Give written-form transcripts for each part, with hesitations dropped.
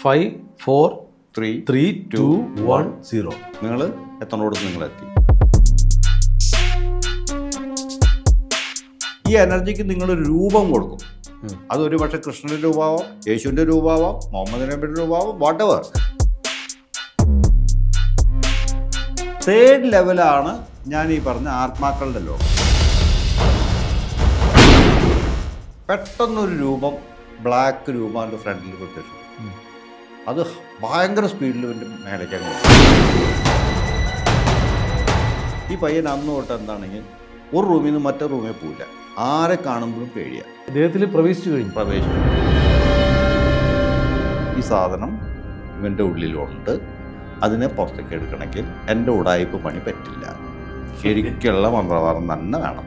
5 4 3 3 2 1 0. നിങ്ങൾ എത്തണോടത്ത് നിങ്ങളെത്തി. ഈ എനർജിക്ക് നിങ്ങളൊരു രൂപം കൊടുക്കും. അതൊരു പക്ഷേ കൃഷ്ണൻ്റെ രൂപമാവാം, യേശുവിൻ്റെ രൂപമാവാം, മുഹമ്മദ് നബിയുടെ രൂപമാവാം, വാട്ട് എവർ. തേർഡ് ലെവലാണ് ഞാൻ ഈ പറഞ്ഞ ആത്മാക്കളുടെ ലോകം. പെട്ടെന്നൊരു രൂപം, ബ്ലാക്ക് രൂപം എൻ്റെ ഫ്രണ്ടിൽ പ്രത്യക്ഷം. അത് ഭയങ്കര സ്പീഡിൽ എൻ്റെ മേലേക്കാണ്. ഈ പയ്യൻ അന്ന് തൊട്ട് എന്താണെങ്കിൽ ഒരു റൂമിൽ നിന്ന് മറ്റേ റൂമിൽ പോയില്ല. ആരെ കാണുമ്പോഴും പേടിയാണ്. അദ്ദേഹത്തിൽ പ്രവേശിച്ചു. ഈ സാധനം ഇവൻ്റെ ഉള്ളിലുണ്ട്. അതിനെ പുറത്തേക്ക് എടുക്കണമെങ്കിൽ എൻ്റെ ഉടായ്പ പണി പറ്റില്ല. ശരിക്കുള്ള മന്ത്രവാദം തന്നെ വേണം.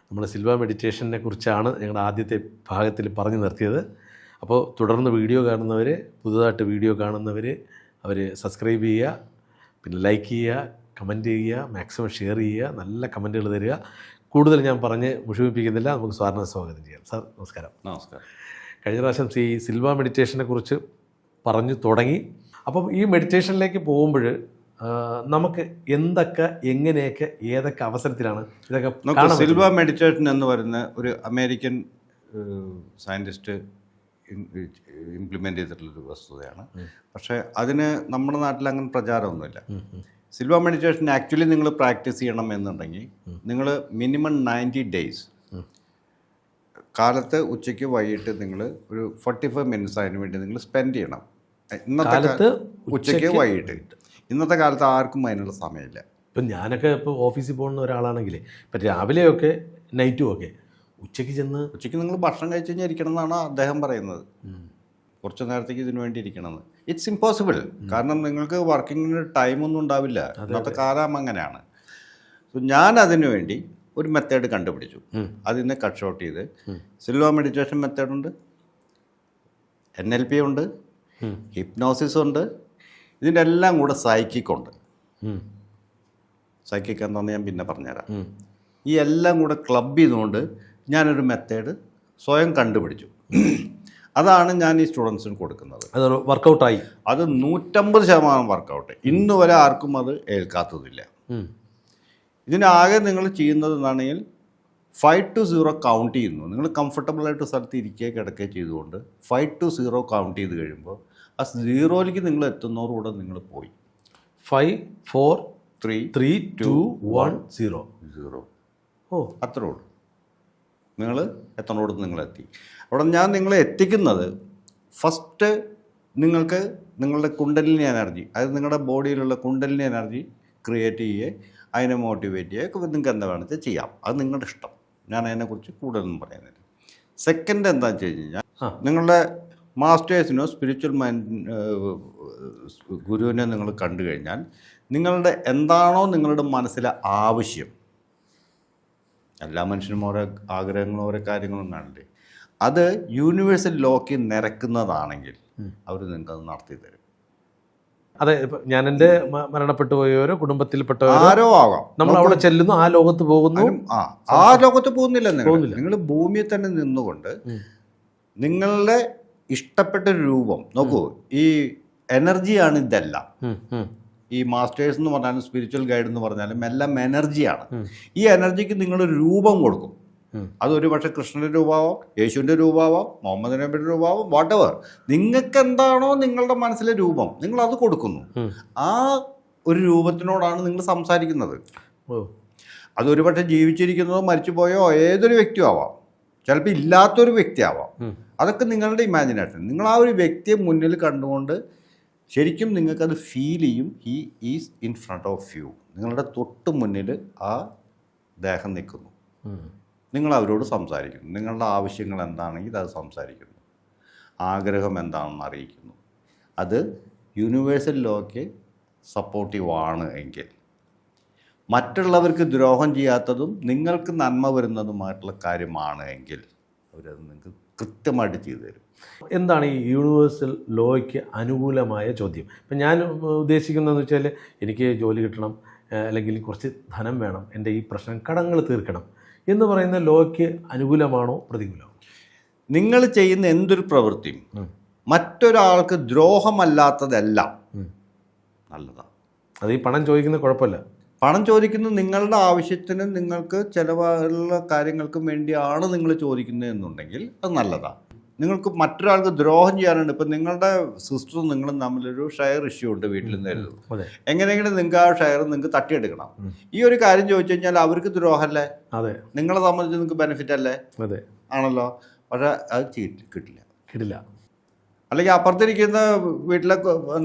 നമ്മൾ സിൽവ മെഡിറ്റേഷനെ കുറിച്ചാണ് ഞങ്ങളുടെ ആദ്യത്തെ ഭാഗത്തിൽ പറഞ്ഞു നിർത്തിയത്. അപ്പോൾ തുടർന്ന് വീഡിയോ കാണുന്നവർ, പുതുതായിട്ട് വീഡിയോ കാണുന്നവർ, അവർ സബ്സ്ക്രൈബ് ചെയ്യുക, പിന്നെ ലൈക്ക് ചെയ്യുക, കമൻറ്റ് ചെയ്യുക, മാക്സിമം ഷെയർ ചെയ്യുക, നല്ല കമൻറ്റുകൾ തരിക. കൂടുതൽ ഞാൻ പറഞ്ഞ് മുഴുമിപ്പിക്കുന്നില്ല, നമുക്ക് സാറിനെ സ്വാഗതം ചെയ്യാം. സാർ നമസ്കാരം. നമസ്കാരം. കഴിഞ്ഞ പ്രാവശ്യം സിൽവ മെഡിറ്റേഷനെ കുറിച്ച് പറഞ്ഞു തുടങ്ങി. അപ്പം ഈ മെഡിറ്റേഷനിലേക്ക് പോകുമ്പോൾ നമുക്ക് എന്തൊക്കെ, എങ്ങനെയൊക്കെ, ഏതൊക്കെ അവസരത്തിലാണ് ഇതൊക്കെ? സിൽവ മെഡിറ്റേഷൻ എന്ന് പറയുന്ന ഒരു അമേരിക്കൻ സയൻറ്റിസ്റ്റ് ഇംപ്ലിമെൻ്റ് ചെയ്തിട്ടുള്ളൊരു വസ്തുതയാണ്. പക്ഷേ അതിന് നമ്മുടെ നാട്ടിൽ അങ്ങനെ പ്രചാരമൊന്നുമില്ല. സിൽവ മെഡിറ്റേഷൻ ആക്ച്വലി നിങ്ങൾ പ്രാക്ടീസ് ചെയ്യണം എന്നുണ്ടെങ്കിൽ നിങ്ങൾ മിനിമം 90 days കാലത്ത്, ഉച്ചയ്ക്ക്, വൈകിട്ട് നിങ്ങൾ ഒരു 45 minutes അതിന് വേണ്ടി നിങ്ങൾ സ്പെൻഡ് ചെയ്യണം. ഇന്നത്തെ ഉച്ചയ്ക്ക്, വൈകിട്ട്. ഇന്നത്തെ കാലത്ത് ആർക്കും അതിനുള്ള സമയമില്ല. ഇപ്പം ഞാനൊക്കെ ഇപ്പോൾ ഓഫീസിൽ പോകുന്ന ഒരാളാണെങ്കിൽ ഇപ്പം രാവിലെയൊക്കെ നൈറ്റും ഒക്കെ ഉച്ചയ്ക്ക് നിങ്ങൾ ഭക്ഷണം കഴിച്ച് കഴിഞ്ഞാൽ ഇരിക്കണം എന്നാണ് അദ്ദേഹം പറയുന്നത്. കുറച്ച് നേരത്തേക്ക് ഇതിനു വേണ്ടി ഇരിക്കണമെന്ന്. It's impossible. കാരണം നിങ്ങൾക്ക് വർക്കിങ്ങിന് ടൈമൊന്നും ഉണ്ടാവില്ല. ഇന്നത്തെ കാലം അങ്ങനെയാണ്. സോ ഞാൻ അതിനു വേണ്ടി ഒരു മെത്തേഡ് കണ്ടുപിടിച്ചു. അതിനെ കട്ട് ഷോട്ട് ചെയ്ത് സിൽവ മെഡിറ്റേഷൻ മെത്തേഡുണ്ട്, NLP ഉണ്ട്, ഹിപ്നോസിസ് ഉണ്ട്, ഇതിൻ്റെ എല്ലാം കൂടെ സൈക്കിക് ഉണ്ട്. സൈക്കിക് എന്താണെന്ന് ഞാൻ പിന്നെ പറഞ്ഞുതരാം. ഈ എല്ലാം കൂടെ ക്ലബ് ചെയ്തുകൊണ്ട് ഞാനൊരു മെത്തേഡ് സ്വയം കണ്ടുപിടിച്ചു. അതാണ് ഞാൻ ഈ സ്റ്റുഡൻസിന് കൊടുക്കുന്നത്. അത് വർക്കൗട്ടായി. അത് 150% വർക്കൗട്ട്. ഇന്ന് വരെ ആർക്കും അത് ഏൽക്കാത്തതില്ല. ഇതിനാകെ നിങ്ങൾ ചെയ്യുന്നത് എന്താണെങ്കിൽ 5 to 0 കൗണ്ട് ചെയ്യുന്നു. നിങ്ങൾ കംഫർട്ടബിളായിട്ട് സ്ഥലത്ത് ഇരിക്കുക, കിടക്കുകയോ ചെയ്തുകൊണ്ട് 5 to 0 കൗണ്ട് ചെയ്ത് കഴിയുമ്പോൾ ആ 0ലേക്ക് നിങ്ങൾ എത്തുന്നതോടുകൂടെ നിങ്ങൾ പോയി. 5 4 3 2 1 0. അത്രേ ഉള്ളൂ. നിങ്ങൾ എത്തണോടത്ത് നിങ്ങളെത്തി. അവിടെ ഞാൻ നിങ്ങളെ എത്തിക്കുന്നത് ഫസ്റ്റ് നിങ്ങൾക്ക് നിങ്ങളുടെ കുണ്ടലിനി എനർജി, അതായത് നിങ്ങളുടെ ബോഡിയിലുള്ള കുണ്ടലിനി എനർജി ക്രിയേറ്റ് ചെയ്യുക, അതിനെ മോട്ടിവേറ്റ് ചെയ്യുക. നിങ്ങൾക്ക് എന്താ വേണമെന്ന് ചെയ്യാം. അത് നിങ്ങളുടെ ഇഷ്ടം. ഞാൻ അതിനെക്കുറിച്ച് കൂടുതലൊന്നും പറയുന്നില്ല. സെക്കൻഡ് എന്താണെന്ന് വെച്ച് കഴിഞ്ഞാൽ നിങ്ങളുടെ മാസ്റ്റേഴ്സിനോ സ്പിരിച്വൽ ഗുരുവിനെ നിങ്ങൾ കണ്ടു കഴിഞ്ഞാൽ നിങ്ങളുടെ എന്താണോ നിങ്ങളുടെ മനസ്സിലെ ആവശ്യം, എല്ലാ മനുഷ്യനും ഓരോ ആഗ്രഹങ്ങളും ഓരോ കാര്യങ്ങളും കാണില്ലേ, അത് യൂണിവേഴ്സൽ ലോക്ക് നിരക്കുന്നതാണെങ്കിൽ അവർ നിങ്ങൾക്കത് നടത്തി തരും. അതെ, ഞാൻ എൻ്റെ മരണപ്പെട്ടു പോയവരോ കുടുംബത്തിൽപ്പെട്ടവരോ ആരോ ആകാം, നമ്മൾ അവിടെ ചെല്ലുന്നു, ആ ലോകത്ത് പോകുന്നു. ആ ലോകത്ത് പോകുന്നില്ല. നിങ്ങൾ ഭൂമിയിൽ തന്നെ നിന്നുകൊണ്ട് നിങ്ങളുടെ ഇഷ്ടപ്പെട്ട രൂപം നോക്കൂ. ഈ എനർജിയാണ് ഇതെല്ലാം. ഈ മാസ്റ്റേഴ്സ് എന്ന് പറഞ്ഞാലും സ്പിരിച്വൽ ഗൈഡ് എന്ന് പറഞ്ഞാലും എല്ലാം എനർജിയാണ്. ഈ എനർജിക്ക് നിങ്ങളൊരു രൂപം കൊടുക്കും. അതൊരു പക്ഷേ കൃഷ്ണൻ്റെ രൂപമാവാം, യേശുവിൻ്റെ രൂപമാവാം, മുഹമ്മദ് നബിയുടെ രൂപമാവാം, വാട്ട് എവർ. നിങ്ങൾക്ക് എന്താണോ നിങ്ങളുടെ മനസ്സിലെ രൂപം നിങ്ങൾ അത് കൊടുക്കുന്നു. ആ ഒരു രൂപത്തിനോടാണ് നിങ്ങൾ സംസാരിക്കുന്നത്. അതൊരു പക്ഷേ ജീവിച്ചിരിക്കുന്നതോ മരിച്ചുപോയോ ഏതൊരു വ്യക്തിയും ആവാം, ചിലപ്പോൾ ഇല്ലാത്തൊരു വ്യക്തിയാവാം. അതൊക്കെ നിങ്ങളുടെ ഇമാജിനേഷൻ. നിങ്ങൾ ആ ഒരു വ്യക്തിയെ മുന്നിൽ കണ്ടുകൊണ്ട് ശരിക്കും നിങ്ങൾക്കത് ഫീൽ ചെയ്യും. He is in front of you. നിങ്ങളുടെ തൊട്ട് മുന്നിൽ ആ ദേഹം നിൽക്കുന്നു. നിങ്ങൾ അവരോട് സംസാരിക്കുന്നു. നിങ്ങളുടെ ആവശ്യങ്ങൾ എന്താണെങ്കിൽ അത് സംസാരിക്കുന്നു. ആഗ്രഹം എന്താണെന്ന് അറിയിക്കുന്നു. അത് യൂണിവേഴ്സൽ ലോയ്ക്ക് സപ്പോർട്ടീവ് ആണ് എങ്കിൽ, മറ്റുള്ളവർക്ക് ദ്രോഹം ചെയ്യാത്തതും നിങ്ങൾക്ക് നന്മ വരുന്നതുമായിട്ടുള്ള കാര്യമാണ് എങ്കിൽ അവരത് നിങ്ങൾക്ക് കൃത്യമായിട്ട് ചെയ്തു തരും. എന്താണ് ഈ യൂണിവേഴ്സൽ ലോയ്ക്ക് അനുകൂലമായ ചോദ്യം? ഇപ്പം ഞാൻ ഉദ്ദേശിക്കുന്നതെന്ന് വെച്ചാൽ എനിക്ക് ജോലി കിട്ടണം, അല്ലെങ്കിൽ കുറച്ച് ധനം വേണം, എൻ്റെ ഈ പ്രശ്നം കടങ്ങൾ തീർക്കണം എന്ന് പറയുന്ന ലോയ്ക്ക് അനുകൂലമാണോ പ്രതികൂലമാണോ? നിങ്ങൾ ചെയ്യുന്ന എന്തൊരു പ്രവൃത്തിയും മറ്റൊരാൾക്ക് ദ്രോഹമല്ലാത്തതെല്ലാം നല്ലതാണ്. അത് ഈ പണം ചോദിക്കുന്ന കുഴപ്പമില്ല. പണം ചോദിക്കുന്നത് നിങ്ങളുടെ ആവശ്യത്തിന് നിങ്ങൾക്ക് ചിലവുള്ള കാര്യങ്ങൾക്കും വേണ്ടിയാണ് നിങ്ങൾ ചോദിക്കുന്നത് എന്നുണ്ടെങ്കിൽ അത് നല്ലതാണ്. നിങ്ങൾക്ക് മറ്റൊരാൾക്ക് ദ്രോഹം ചെയ്യാനുണ്ട്. ഇപ്പം നിങ്ങളുടെ സിസ്റ്ററും നിങ്ങളും തമ്മിലൊരു ഷെയർ ഇഷ്യൂ ഉണ്ട് വീട്ടിൽ നിന്ന് എഴുതും. എങ്ങനെയെങ്കിലും നിങ്ങൾക്ക് ആ ഷെയർ നിങ്ങൾക്ക് തട്ടിയെടുക്കണം. ഈ ഒരു കാര്യം ചോദിച്ചു കഴിഞ്ഞാൽ അവർക്ക് ദ്രോഹമല്ലേ? അതെ. നിങ്ങളെ സംബന്ധിച്ച് നിങ്ങൾക്ക് ബെനിഫിറ്റ് അല്ലേ? അതെ, ആണല്ലോ. പക്ഷേ അത് കിട്ടില്ല. അല്ലെങ്കിൽ അപ്പുറത്തിരിക്കുന്ന വീട്ടിലെ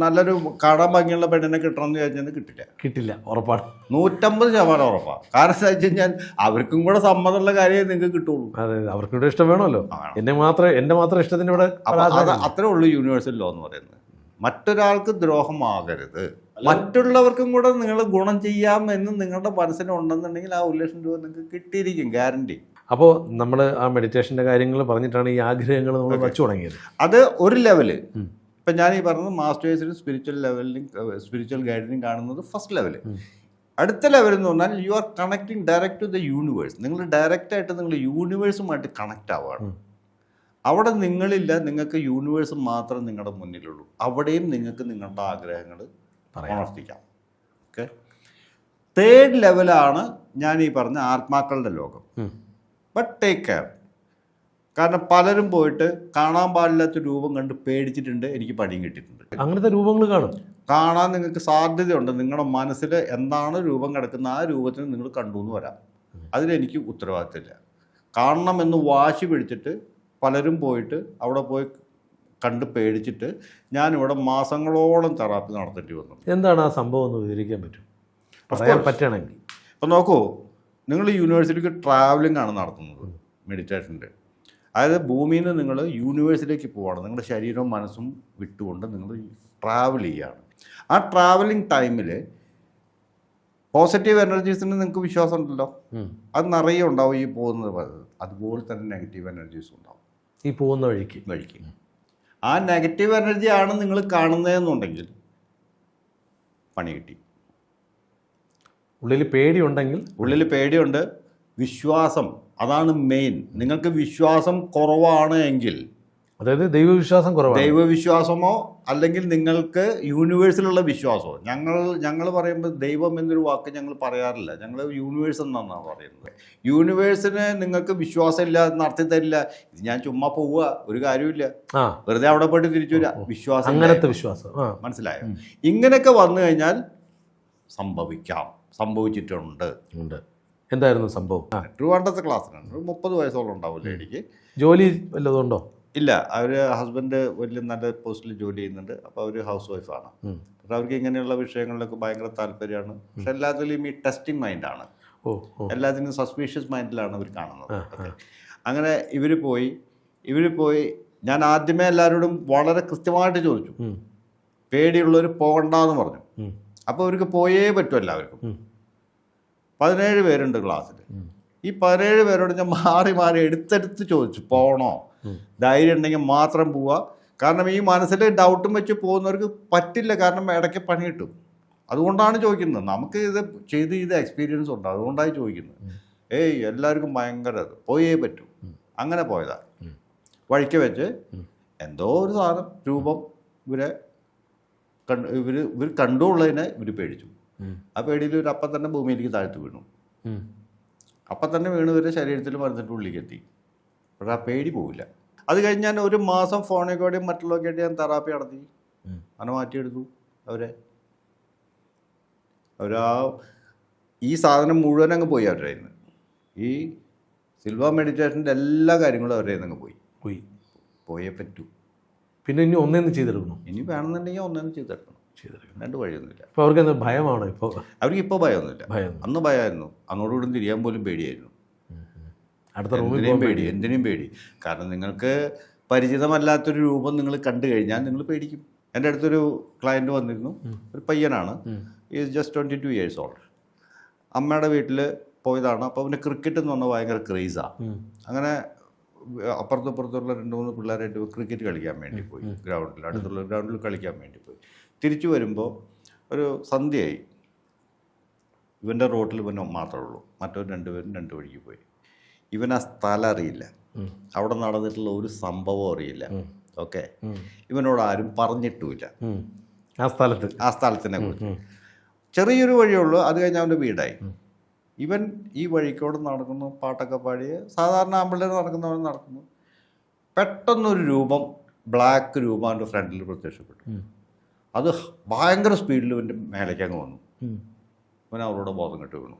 നല്ലൊരു കാണാൻ ഭംഗിയുള്ള പെണ്ണിനെ കിട്ടണമെന്ന് ചോദിച്ചാൽ കിട്ടില്ല. ഉറപ്പാണ്, 150% ഉറപ്പാണ്. കാരണം എന്താ വെച്ച് കഴിഞ്ഞാൽ അവർക്കും കൂടെ സമ്മതമുള്ള കാര്യമേ നിങ്ങൾക്ക് കിട്ടുള്ളൂ. അതെ, അവർക്കും കൂടെ ഇഷ്ടം വേണമല്ലോ. എൻ്റെ മാത്രം ഇഷ്ടത്തിന് ഇവിടെ അത്രേ ഉള്ളൂ യൂണിവേഴ്സൽ ലോ എന്ന് പറയുന്നത്. മറ്റൊരാൾക്ക് ദ്രോഹമാകരുത്, മറ്റുള്ളവർക്കും കൂടെ നിങ്ങൾ ഗുണം ചെയ്യാം എന്ന് നിങ്ങളുടെ മനസ്സിലുണ്ടെന്നുണ്ടെങ്കിൽ ആ 1,00,000 രൂപ നിങ്ങൾക്ക് കിട്ടിയിരിക്കും, ഗ്യാരണ്ടി. അപ്പോൾ നമ്മൾ ആ മെഡിറ്റേഷൻ്റെ കാര്യങ്ങൾ പറഞ്ഞിട്ടാണ് ഈ ആഗ്രഹങ്ങൾ നമ്മൾ വച്ചു തുടങ്ങിയത്. അത് ഒരു ലെവല്. ഇപ്പം ഞാൻ ഈ പറഞ്ഞത് മാസ്റ്റേഴ്സിനും സ്പിരിച്വൽ ലെവലിനും സ്പിരിച്വൽ ഗൈഡിനും കാണുന്നത് ഫസ്റ്റ് ലെവല്. അടുത്ത ലെവൽ എന്ന് പറഞ്ഞാൽ you are connecting direct to the universe. നിങ്ങൾ ഡയറക്റ്റായിട്ട് നിങ്ങൾ യൂണിവേഴ്സുമായിട്ട് കണക്റ്റ് ആവുകയാണ്. അവിടെ നിങ്ങളില്ല, നിങ്ങൾക്ക് യൂണിവേഴ്സ് മാത്രം നിങ്ങളുടെ മുന്നിലുള്ളൂ. അവിടെയും നിങ്ങൾക്ക് നിങ്ങളുടെ ആഗ്രഹങ്ങൾ പ്രവർത്തിക്കാം. ഓക്കെ. തേർഡ് ലെവലാണ് ഞാൻ ഈ പറഞ്ഞ ആത്മാക്കളുടെ ലോകം. But take care. കാരണം പലരും പോയിട്ട് കാണാൻ പാടില്ലാത്ത രൂപം കണ്ട് പേടിച്ചിട്ടുണ്ട്, എനിക്ക് പണിയും കിട്ടിയിട്ടുണ്ട്. അങ്ങനത്തെ രൂപങ്ങൾ കാണാൻ നിങ്ങൾക്ക് സാധ്യതയുണ്ട്. നിങ്ങളുടെ മനസ്സിൽ എന്താണ് രൂപം കിടക്കുന്ന ആ രൂപത്തിന് നിങ്ങൾ കണ്ടു എന്ന് വരാം. അതിലെനിക്ക് ഉത്തരവാദിത്തമില്ല. കാണണമെന്ന് വാശി പിടിച്ചിട്ട് പലരും പോയിട്ട് അവിടെ പോയി കണ്ട് പേടിച്ചിട്ട് ഞാനിവിടെ മാസങ്ങളോളം തെറാപ്പി നടത്തേണ്ടി വന്നു. എന്താണ് ആ സംഭവം എന്ന് വിവരിക്കാൻ പറ്റുകയാണെങ്കിൽ? അപ്പോൾ നോക്കൂ, നിങ്ങൾ യൂണിവേഴ്സിറ്റിക്ക് ട്രാവലിംഗ് ആണ് നടത്തുന്നത് മെഡിറ്റേഷൻ്റെ. അതായത് ഭൂമിയിൽ നിന്ന് നിങ്ങൾ യൂണിവേഴ്സിലേക്ക് പോവുകയാണ്. നിങ്ങളുടെ ശരീരവും മനസ്സും വിട്ടുകൊണ്ട് നിങ്ങൾ ട്രാവൽ ചെയ്യുകയാണ്. ആ ട്രാവലിംഗ് ടൈമിൽ പോസിറ്റീവ് എനർജീസിന് നിങ്ങൾക്ക് വിശ്വാസം ഉണ്ടല്ലോ, അത് നിറയെ ഉണ്ടാവും ഈ പോകുന്നത്. അതുപോലെ തന്നെ നെഗറ്റീവ് എനർജീസും ഉണ്ടാവും ഈ പോകുന്ന വഴിക്ക്. ആ നെഗറ്റീവ് എനർജിയാണ് നിങ്ങൾ കാണുന്നതെന്നുണ്ടെങ്കിൽ പണി കിട്ടി. ഉള്ളിൽ പേടിയുണ്ട്, വിശ്വാസം, അതാണ് മെയിൻ. നിങ്ങൾക്ക് വിശ്വാസം കുറവാണ് എങ്കിൽ, അതായത് ദൈവവിശ്വാസമോ അല്ലെങ്കിൽ നിങ്ങൾക്ക് യൂണിവേഴ്സിലുള്ള വിശ്വാസമോ. ഞങ്ങൾ പറയുമ്പോൾ ദൈവം എന്നൊരു വാക്ക് ഞങ്ങൾ പറയാറില്ല, ഞങ്ങൾ യൂണിവേഴ്സ് എന്നാണ് പറയുന്നത്. യൂണിവേഴ്സിന് നിങ്ങൾക്ക് വിശ്വാസം ഇല്ല, നടത്തി തരില്ല. ഇത് ഞാൻ ചുമ്മാ പോവുക, ഒരു കാര്യമില്ല, വെറുതെ അവിടെ പോയിട്ട് തിരിച്ചു വരിക, വിശ്വാസം, അങ്ങനത്തെ വിശ്വാസം. മനസ്സിലായോ? ഇങ്ങനെയൊക്കെ വന്നു കഴിഞ്ഞാൽ സംഭവിച്ചിട്ടുണ്ട്. എന്തായിരുന്നു സംഭവം? ട്രിവാൻഡ്രത്തെ ക്ലാസ്സിനാണ്. 30 വയസ്സോളം ഉണ്ടാവും ലേഡിക്ക്. ജോലി വല്ലതുണ്ടോ? ഇല്ല, അവർ ഹസ്ബൻഡ് വലിയ നല്ല പോസ്റ്റിൽ ജോലി ചെയ്യുന്നുണ്ട്. അപ്പോൾ അവർ ഹൗസ് വൈഫാണ്. പക്ഷെ അവർക്ക് ഇങ്ങനെയുള്ള വിഷയങ്ങളിലൊക്കെ ഭയങ്കര താല്പര്യമാണ്. പക്ഷെ എല്ലാത്തിലും ഈ ടെസ്റ്റിംഗ് മൈൻഡാണ്. എല്ലാത്തിനും സസ്പീഷ്യസ് മൈൻഡിലാണ് അവർ കാണുന്നത്. അങ്ങനെ ഇവർ പോയി ഞാൻ ആദ്യമേ എല്ലാവരോടും വളരെ കൃത്യമായിട്ട് ചോദിച്ചു, പേടിയുള്ളവർ പോകണ്ടെന്ന് പറഞ്ഞു. അപ്പോൾ അവർക്ക് പോയേ പറ്റും എല്ലാവർക്കും. 17 പേരുണ്ട് ക്ലാസ്സിൽ. ഈ 17 പേരോട് ഞാൻ മാറി എടുത്തെടുത്ത് ചോദിച്ചു, പോകണോ, ധൈര്യം ഉണ്ടെങ്കിൽ മാത്രം പോവുക. കാരണം ഈ മനസ്സിൽ ഡൗട്ടും വെച്ച് പോകുന്നവർക്ക് പറ്റില്ല, കാരണം ഇടയ്ക്ക് പണി കിട്ടും. അതുകൊണ്ടാണ് ചോദിക്കുന്നത്. നമുക്ക് ഇത് ചെയ്ത് എക്സ്പീരിയൻസ് ഉണ്ട്, അതുകൊണ്ടാണ് ചോദിക്കുന്നത്. എല്ലാവർക്കും ഭയങ്കര പോയേ പറ്റും. അങ്ങനെ പോയതാ. വഴിക്ക് വെച്ച് എന്തോ ഒരു സാധനം രൂപം ഇവർ കണ്ടുള്ളതിനെ ഇവർ പേടിച്ചു. ആ പേടിയിൽ അപ്പം തന്നെ ഭൂമിയിലേക്ക് താഴ്ത്തു വീണു. അപ്പം തന്നെ വീണ് ഇവരുടെ ശരീരത്തിൽ മരുന്നിട്ട് ഉള്ളിലേക്ക് എത്തി. പക്ഷെ ആ പേടി പോവില്ല. അത് കഴിഞ്ഞ് ഞാൻ 1 മാസം ഫോണിൽ കൂടെയും മറ്റുള്ളതൊക്കെ ആയിട്ട് ഞാൻ തെറാപ്പി നടത്തി. അങ്ങനെ മാറ്റിയെടുത്തു അവരാ ഈ സാധനം മുഴുവൻ അങ്ങ് പോയി അവരുടെ കയ്യിൽ നിന്ന്. ഈ സിൽവ മെഡിറ്റേഷൻ്റെ എല്ലാ കാര്യങ്ങളും അവരുടെ കയ്യിൽ നിന്ന് പോയേ പറ്റൂ. പിന്നെ ഇനി ഒന്നേന്ന് ചെയ്തെടുക്കണം. ഇനി വേണമെന്നുണ്ടെങ്കിൽ ഒന്നേന്ന് ചെയ്തെടുക്കണം. രണ്ട് വഴിയൊന്നുമില്ല. അപ്പോൾ അവർക്ക് എന്താ ഭയമാണോ ഇപ്പോൾ? അവർക്ക് ഇപ്പോൾ ഭയമൊന്നുമില്ല. അന്ന് ഭയമായിരുന്നു. അങ്ങോട്ടും തിരിയാൻ പോലും പേടിയായിരുന്നു. എന്തിനേയും പേടി. കാരണം നിങ്ങൾക്ക് പരിചിതമല്ലാത്തൊരു രൂപം നിങ്ങൾ കണ്ടു കഴിഞ്ഞാൽ നിങ്ങൾ പേടിക്കും. എൻ്റെ അടുത്തൊരു ക്ലയൻറ്റ് വന്നിരുന്നു. ഒരു പയ്യനാണ്, ഈസ് ജസ്റ്റ് 22 years old. അമ്മയുടെ വീട്ടിൽ പോയതാണ്. അപ്പോൾ അവന് ക്രിക്കറ്റ് എന്ന് പറഞ്ഞാൽ ഭയങ്കര ക്രേസാണ്. അങ്ങനെ അപ്പുറത്തുള്ള 2-3 പിള്ളേരായിട്ട് ക്രിക്കറ്റ് കളിക്കാൻ വേണ്ടി പോയി. അടുത്തുള്ള ഗ്രൗണ്ടിൽ കളിക്കാൻ വേണ്ടി പോയി. തിരിച്ചു വരുമ്പോൾ ഒരു സന്ധ്യയായി. ഇവൻ്റെ റോട്ടിൽ ഇവൻ മാത്രമേ ഉള്ളൂ. മറ്റൊരു 2 പേരും 2 വഴിക്ക് പോയി. ഇവൻ ആ സ്ഥലം അറിയില്ല, അവിടെ നടന്നിട്ടുള്ള ഒരു സംഭവം അറിയില്ല. ഓക്കെ, ഇവനോട് ആരും പറഞ്ഞിട്ടുമില്ല ആ സ്ഥലത്തിനെ കുറിച്ച്. ചെറിയൊരു വഴിയുള്ളൂ, അത് കഴിഞ്ഞ് അവൻ്റെ വീടായി. ഇവൻ ഈ വഴിക്കോട് നടക്കുന്നു, പാട്ടൊക്കെ പാടി സാധാരണ ആമ്പിള്ളേർ നടക്കുന്നവൻ നടക്കുന്നു. പെട്ടെന്നൊരു രൂപം, ബ്ലാക്ക് രൂപം അവൻ്റെ ഫ്രണ്ടിൽ പ്രത്യക്ഷപ്പെട്ടു. അത് ഭയങ്കര സ്പീഡിൽ ഇവൻ്റെ മേലേക്ക് അങ്ങ് വന്നു. ഇവൻ അവരോട് ബോധം കെട്ട് വീണു.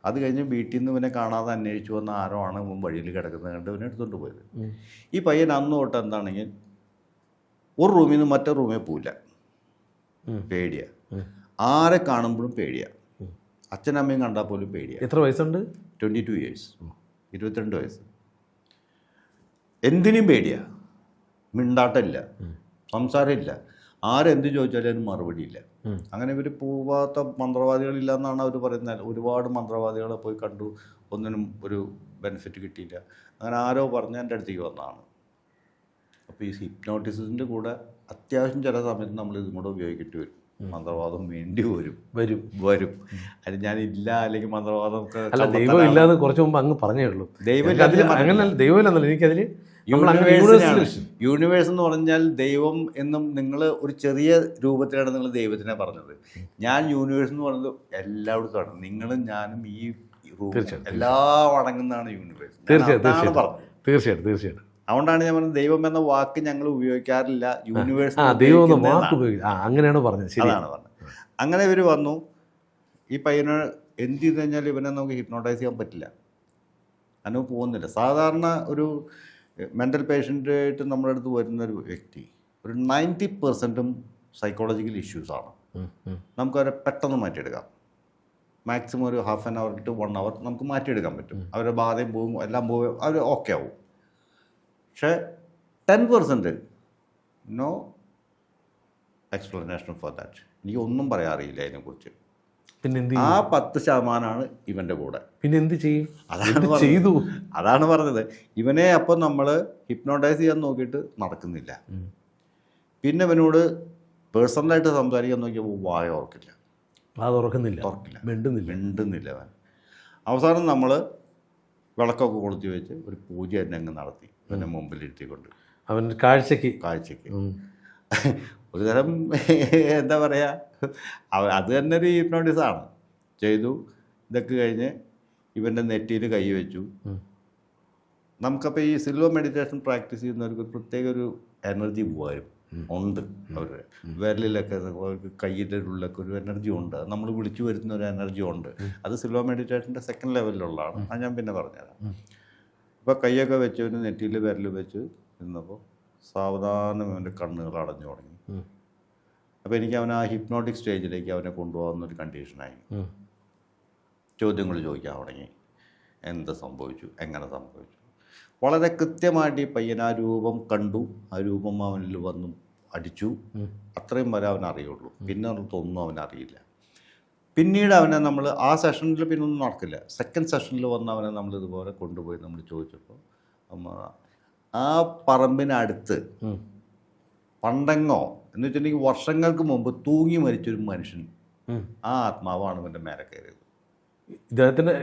അത് കഴിഞ്ഞ് വീട്ടിൽ നിന്ന് ഇവനെ കാണാതെ അന്വേഷിച്ചു വന്ന ആരോ ആണ് ഇവൻ വഴിയിൽ കിടക്കുന്നത് കണ്ട് ഇവനെ എടുത്തുകൊണ്ട് പോയത്. ഈ പയ്യൻ അന്ന് തൊട്ട് എന്താണെങ്കിൽ ഒരു റൂമിൽ നിന്ന് മറ്റേ റൂമിൽ പോവില്ല, പേടിയാ. ആരെ കാണുമ്പോഴും പേടിയാ. അച്ഛനമ്മയും കണ്ടാൽ പോലും പേടിയാ. എത്ര വയസ്സുണ്ട്? 22 years, 22 വയസ്സ്. എന്തിനും പേടിയാ, മിണ്ടാട്ടമില്ല, സംസാരമില്ല, ആരെന്ത് ചോദിച്ചാലും അതിന് മറുപടിയില്ല. അങ്ങനെ ഇവർ പോവാത്ത മന്ത്രവാദികളില്ല എന്നാണ് അവർ പറയുന്നത്. ഒരുപാട് മന്ത്രവാദികളെ പോയി കണ്ടു, ഒന്നിനും ഒരു ബെനിഫിറ്റ് കിട്ടിയില്ല. അങ്ങനെ ആരോ പറഞ്ഞ് എൻ്റെ അടുത്തേക്ക് വന്നതാണ്. അപ്പോൾ ഈ ഹിപ്നോട്ടിസത്തിൻ്റെ കൂടെ അത്യാവശ്യം ചില സമയത്ത് നമ്മൾ ഇതും കൂടെ ഉപയോഗിക്കേണ്ടി വരും. മന്ത്രവാദം വേണ്ടി വരും. അത് ഞാനില്ല, അല്ലെങ്കിൽ മന്ത്രവാദം ദൈവം ഇല്ലാതെ കുറച്ച് മുമ്പ് അങ്ങ് പറഞ്ഞേ ഉള്ളൂ. അങ്ങനെ ദൈവമില്ലെന്നല്ല, എനിക്കതിൽ യൂണിവേഴ്സ് എന്ന് പറഞ്ഞാൽ ദൈവം എന്നും നിങ്ങൾ ഒരു ചെറിയ രൂപത്തിലാണ് നിങ്ങൾ ദൈവത്തിനെ പറഞ്ഞത്. ഞാൻ യൂണിവേഴ്സ് എന്ന് പറഞ്ഞത് എല്ലായിടത്തുമാണ്. നിങ്ങളും ഞാനും ഈ എല്ലാം അടങ്ങുന്നതാണ് യൂണിവേഴ്സ്. തീർച്ചയായിട്ടും. അതുകൊണ്ടാണ് ഞാൻ പറഞ്ഞത് ദൈവം എന്ന വാക്ക് ഞങ്ങൾ ഉപയോഗിക്കാറില്ല, യൂണിവേഴ്സ് അങ്ങനെയാണ് പറഞ്ഞത്. അതാണ് പറഞ്ഞത്. അങ്ങനെ ഇവർ വന്നു. ഈ പയ്യന് എന്ത് ചെയ്ത് കഴിഞ്ഞാൽ ഇവനെ നമുക്ക് ഹിപ്നോട്ടൈസ് ചെയ്യാൻ പറ്റില്ല, അതിന് പോകുന്നില്ല. സാധാരണ ഒരു മെൻ്റൽ പേഷ്യൻ്റായിട്ട് നമ്മുടെ അടുത്ത് വരുന്നൊരു വ്യക്തി ഒരു 90% സൈക്കോളജിക്കൽ ഇഷ്യൂസാണ്. നമുക്കവരെ പെട്ടെന്ന് മാറ്റിയെടുക്കാം. മാക്സിമം ഒരു ½ an hour to 1 hour നമുക്ക് മാറ്റിയെടുക്കാൻ പറ്റും. അവരുടെ ബാധയും പോവും, എല്ലാം പോവും, അവർ ഓക്കെ ആവും. പക്ഷേ 10% നോ എക്സ്പ്ലനേഷൻ ഫോർ ദാറ്റ്. എനിക്ക് ഒന്നും പറയാറില്ല അതിനെക്കുറിച്ച്. ആ 10% ഇവൻ്റെ കൂടെ. പിന്നെ എന്ത് ചെയ്യും? അതാണ് പറഞ്ഞത്. ഇവനെ അപ്പം നമ്മൾ ഹിപ്നോട്ടൈസ് ചെയ്യാൻ നോക്കിയിട്ട് നടക്കുന്നില്ല. പിന്നെ ഇവനോട് പേഴ്സണലായിട്ട് സംസാരിക്കാൻ നോക്കിയപ്പോൾ വായ ഓർക്കില്ല, മിണ്ടുന്നില്ല അവൻ. അവസാനം നമ്മൾ വിളക്കൊക്കെ കൊളുത്തി വെച്ച് ഒരു പൂജ തന്നെ അങ്ങ് നടത്തി ഇവൻ്റെ മുമ്പിലിരുത്തിക്കൊണ്ട് അവൻ കാഴ്ചക്ക് ഒരു തരം എന്താ പറയുക, അത് തന്നെ ഒരു ഹിപ്നോട്ടിസാണ്. ചെയ്തു. ഇതൊക്കെ കഴിഞ്ഞ് ഇവൻ്റെ നെറ്റിയിൽ കൈ വെച്ചു. നമുക്കപ്പോൾ ഈ സിൽവർ മെഡിറ്റേഷൻ പ്രാക്ടീസ് ചെയ്യുന്നവർക്ക് പ്രത്യേക ഒരു എനർജി ഉണ്ട്. അവരുടെ വിരലിലൊക്കെ അവർക്ക് കയ്യിൻ്റെ ഉള്ളിലൊക്കെ ഒരു എനർജി ഉണ്ട്, നമ്മൾ വിളിച്ചു വരുന്ന ഒരു എനർജി ഉണ്ട്. അത് സിൽവർ മെഡിറ്റേഷൻ്റെ സെക്കൻഡ് ലെവലിലുള്ളതാണ്. അത് ഞാൻ പിന്നെ പറഞ്ഞുതരാം. ഇപ്പോൾ കൈയൊക്കെ വെച്ചവന് നെറ്റിയിൽ വിരൽ വെച്ച് നിന്നപ്പോൾ സാവധാനം അവൻ്റെ കണ്ണുകൾ അടഞ്ഞു തുടങ്ങി. അപ്പോൾ എനിക്ക് അവൻ ആ ഹിപ്നോട്ടിക് സ്റ്റേജിലേക്ക് അവനെ കൊണ്ടുപോകുന്നൊരു കണ്ടീഷനായി. ചോദ്യങ്ങൾ ചോദിക്കാൻ തുടങ്ങി. എന്ത് സംഭവിച്ചു, എങ്ങനെ സംഭവിച്ചു. വളരെ കൃത്യമായിട്ട് ഈ പയ്യൻ ആ രൂപം കണ്ടു, ആ രൂപം അവനിൽ വന്നു അടിച്ചു. അത്രയും വരെ അവൻ അറിയുള്ളൂ. പിന്നെ ഒന്നും അവനറിയില്ല. പിന്നീട് അവനെ നമ്മൾ ആ സെഷനിൽ പിന്നെ ഒന്നും നടക്കില്ല. സെക്കൻഡ് സെഷനിൽ വന്ന് അവനെ നമ്മൾ ഇതുപോലെ കൊണ്ടുപോയി നമ്മൾ ചോദിച്ചപ്പോൾ ആ പറമ്പിനടുത്ത് പണ്ടെങ്ങോ എന്ന് വെച്ചിട്ടുണ്ടെങ്കിൽ വർഷങ്ങൾക്ക് മുമ്പ് തൂങ്ങി മരിച്ചൊരു മനുഷ്യൻ, ആ ആത്മാവാണ് ഇവൻ്റെ മേലെ കയറിയത്.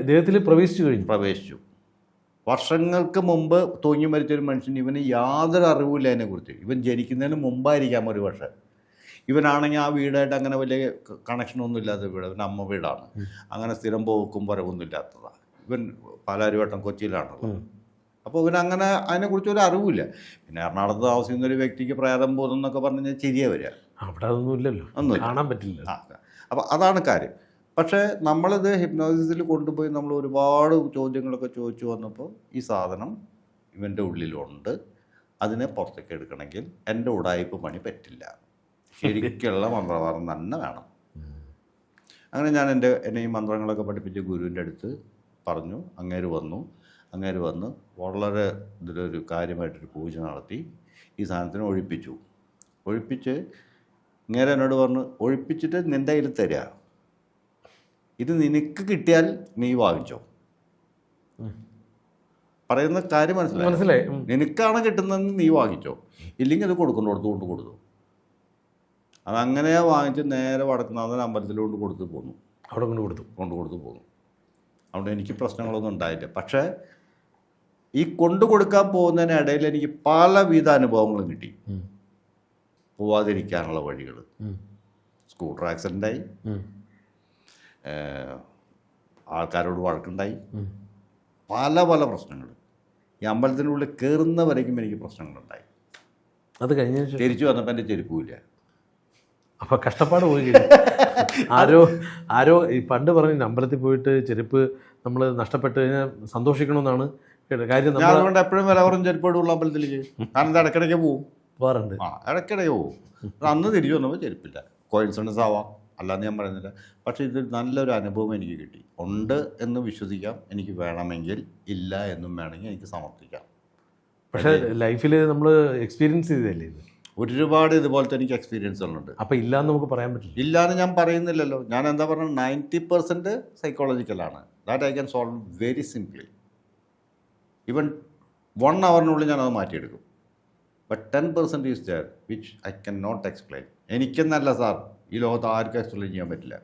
ഇദ്ദേഹത്തിൽ പ്രവേശിച്ചു. വർഷങ്ങൾക്ക് മുമ്പ് തൂങ്ങി മരിച്ചൊരു മനുഷ്യൻ, ഇവന് യാതൊരു അറിവില്ല അതിനെക്കുറിച്ച്. ഇവൻ ജനിക്കുന്നതിന് മുമ്പായിരിക്കാം ഒരു പക്ഷേ. ഇവനാണെങ്കിൽ ആ വീടായിട്ട് അങ്ങനെ വലിയ കണക്ഷനൊന്നും ഇല്ലാത്ത വീട്, ഇവൻ അമ്മ വീടാണ്. അങ്ങനെ സ്ഥിരം പോക്കും വരവൊന്നും ഇല്ലാത്തതാണ്. ഇവൻ പാലാരിവട്ടം കൊച്ചിയിലാണല്ലോ. അപ്പോൾ ഇവനങ്ങനെ അതിനെക്കുറിച്ച് ഒരു അറിവില്ല. പിന്നെ എറണാകുളത്ത് താമസിക്കുന്ന ഒരു വ്യക്തിക്ക് പ്രേതം ബോധം എന്നൊക്കെ പറഞ്ഞു കഴിഞ്ഞാൽ ചിരിയെ വരിക. അവിടെ അതൊന്നും ഇല്ലല്ലോ, ഒന്നും കാണാൻ പറ്റില്ല. അപ്പോൾ അതാണ് കാര്യം. പക്ഷേ നമ്മളിത് ഹിപ്നോസിസിൽ കൊണ്ടുപോയി നമ്മൾ ഒരുപാട് ചോദ്യങ്ങളൊക്കെ ചോദിച്ചു വന്നപ്പോൾ ഈ സാധനം ഇവൻ്റെ ഉള്ളിലുണ്ട്. അതിനെ പുറത്തേക്ക് എടുക്കണമെങ്കിൽ എൻ്റെ ഉടായ്പ പണി പറ്റില്ല, ശരിക്കുള്ള മന്ത്രവാദം തന്നെ വേണം. അങ്ങനെ ഞാൻ എന്നെ ഈ മന്ത്രങ്ങളൊക്കെ പഠിപ്പിച്ച് ഗുരുവിൻ്റെ അടുത്ത് പറഞ്ഞു. അങ്ങേര് വന്ന് വളരെ ഇതിലൊരു കാര്യമായിട്ടൊരു പൂജ നടത്തി ഈ സാധനത്തിന് ഒഴിപ്പിച്ച് ഇങ്ങനെ എന്നോട് പറഞ്ഞു, ഒഴിപ്പിച്ചിട്ട് നിൻ്റെ കയ്യിൽ തരിക, ഇത് നിനക്ക് കിട്ടിയാൽ നീ വാങ്ങിച്ചോ. പറയുന്ന കാര്യം മനസ്സിലായി. നിനക്കാണ് കിട്ടുന്നതെന്ന് നീ വാങ്ങിച്ചോ, ഇല്ലെങ്കിൽ അത് കൊടുക്കുന്നിടത്ത് കൊണ്ട് കൊടുത്തു. അതങ്ങനെയാ വാങ്ങിച്ച് നേരെ വടക്കുന്നാഥൻ അമ്പലത്തിൽ കൊണ്ട് കൊടുത്തു പോന്നു. അവിടെ കൊണ്ട് കൊടുത്തു പോന്നു. അതുകൊണ്ട് എനിക്ക് പ്രശ്നങ്ങളൊന്നും ഉണ്ടായില്ല. പക്ഷേ ഈ കൊണ്ടു കൊടുക്കാൻ പോകുന്നതിനിടയിൽ എനിക്ക് പലവിധ അനുഭവങ്ങളും കിട്ടി. പോവാതിരിക്കാനുള്ള വഴികൾ, സ്കൂട്ടർ ആക്സിഡൻ്റായി, ആൾക്കാരോട് വഴക്കുണ്ടായി, പല പല പ്രശ്നങ്ങൾ. ഈ അമ്പലത്തിനുള്ളിൽ കയറുന്നവരേക്കും എനിക്ക് പ്രശ്നങ്ങളുണ്ടായി. അത് കഴിഞ്ഞ തിരിച്ചു വന്നപ്പോൾ എൻ്റെ ചെരുപ്പില്ല. അപ്പോൾ കഷ്ടപ്പാട് പോയി. ആരോ ഈ പണ്ട് പറഞ്ഞു അമ്പലത്തിൽ പോയിട്ട് ചെരുപ്പ് നമ്മൾ നഷ്ടപ്പെട്ട് കഴിഞ്ഞാൽ സന്തോഷിക്കണമെന്നാണ് കാര്യം. ഞാൻ അതുകൊണ്ട് എപ്പോഴും വില കുറഞ്ഞ ചെരുപ്പോടുള്ള അമ്പലത്തിലേക്ക്, കാരണം ഇത് ഇടയ്ക്കിടയ്ക്ക് പോവും. പോകാറുണ്ട്. ഇടയ്ക്കിടയ്ക്ക് പോവും. അന്ന് തിരിച്ചു വന്നപ്പോൾ ചെരുപ്പില്ല. കോയിൻസിഡൻസ് ആവാം, അല്ലാന്ന് ഞാൻ പറയുന്നില്ല. പക്ഷേ ഇത് നല്ലൊരു അനുഭവം എനിക്ക് കിട്ടി. ഉണ്ട് എന്ന് വിശ്വസിക്കാം, എനിക്ക് വേണമെങ്കിൽ. ഇല്ല എന്നും വേണമെങ്കിൽ എനിക്ക് സമർത്ഥിക്കാം. പക്ഷേ ലൈഫിൽ നമ്മൾ എക്സ്പീരിയൻസ് ചെയ്തതല്ലേ ഇത്? ഒരുപാട് ഇതുപോലത്തെ എനിക്ക് എക്സ്പീരിയൻസുകളുണ്ട്. അപ്പോൾ ഇല്ലാന്ന് നമുക്ക് പറയാൻ പറ്റില്ല. ഇല്ലാന്ന് ഞാൻ പറയുന്നില്ലല്ലോ. ഞാൻ എന്താ പറഞ്ഞത്, 90% സൈക്കോളജിക്കലാണ്. That I can solve very simply. Even 1 hourനുള്ളിൽ ഞാനത് മാറ്റിയെടുക്കും. But 10% is there which I can not explain. എനിക്കെന്നല്ല സാർ, ഈ ലോകത്ത് ആർക്കും എക്സ്പ്ലെയിൻ ചെയ്യാൻ പറ്റില്ല.